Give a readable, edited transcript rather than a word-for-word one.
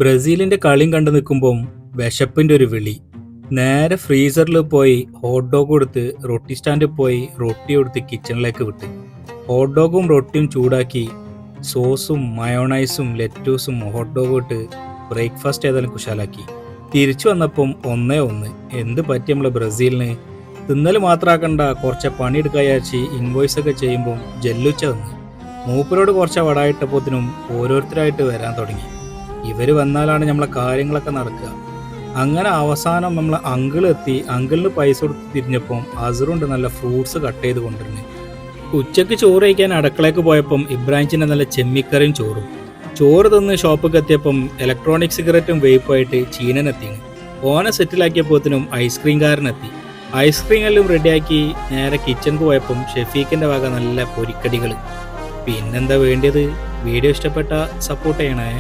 ബ്രസീലിന്റെ കളിയും കണ്ടു നിൽക്കുമ്പം വിശപ്പിന്റെ ഒരു വിളി. നേരെ ഫ്രീസറിൽ പോയി ഹോട്ട് ഡോഗ് കൊടുത്ത് റൊട്ടി സ്റ്റാൻഡിൽ പോയി റൊട്ടി കൊടുത്ത് കിച്ചണിലേക്ക് വിട്ട് ഹോട്ട് ഡോഗും റൊട്ടിയും ചൂടാക്കി സോസും മയോണൈസും ലെറ്റൂസും ഹോട്ട് ഡോഗും ഇട്ട് ബ്രേക്ക്ഫാസ്റ്റ് ഏതായാലും കുശാലാക്കി. തിരിച്ചു വന്നപ്പം ഒന്നേ ഒന്ന് എന്ത് പറ്റി നമ്മളെ ബ്രസീലിന്. തിന്നൽ മാത്രമാക്കണ്ട, കുറച്ച് പണിയെടുക്കാൻ വിചാരിച്ച് ഇൻവോയ്സ് ഒക്കെ ചെയ്യുമ്പം ജല്ലുച്ച വന്ന് മൂപ്പരോട് കുറച്ച് വടായിട്ടപ്പോത്തിനും ഓരോരുത്തരായിട്ട് വരാൻ തുടങ്ങി. ഇവര് വന്നാലാണ് നമ്മളെ കാര്യങ്ങളൊക്കെ നടക്കുക. അങ്ങനെ അവസാനം നമ്മളെ അങ്കിൾ എത്തി. അങ്കിളിന് പൈസ കൊടുത്ത് തിരിഞ്ഞപ്പം അസറുണ്ട് നല്ല ഫ്രൂട്ട്സ് കട്ട് ചെയ്ത് കൊണ്ടിരുന്നു. ഉച്ചയ്ക്ക് ചോറ് കഴിക്കാൻ അടുക്കളയ്ക്ക് പോയപ്പം ഇബ്രാഹിമിൻ്റെ നല്ല ചെമ്മിക്കറിയും ചോറും. ചോറ് തിന്ന് ഷോപ്പിൽ എത്തിയപ്പം ഇലക്ട്രോണിക് സിഗരറ്റും വേപ്പായിട്ട് ചീനനെത്തിയാണ്. ഓനെ സെറ്റിലാക്കിയപ്പോത്തിനും ഐസ്ക്രീംകാരനെത്തി. ഐസ്ക്രീം എല്ലാം റെഡിയാക്കി നേരെ കിച്ചണിക്ക് പോയപ്പം ഷെഫീഖിൻ്റെ വക നല്ല പൊരിക്കടികൾ. പിന്നെന്താ വേണ്ടിയത്? വീഡിയോ ഇഷ്ടപ്പെട്ട സപ്പോർട്ട് ചെയ്യണേ.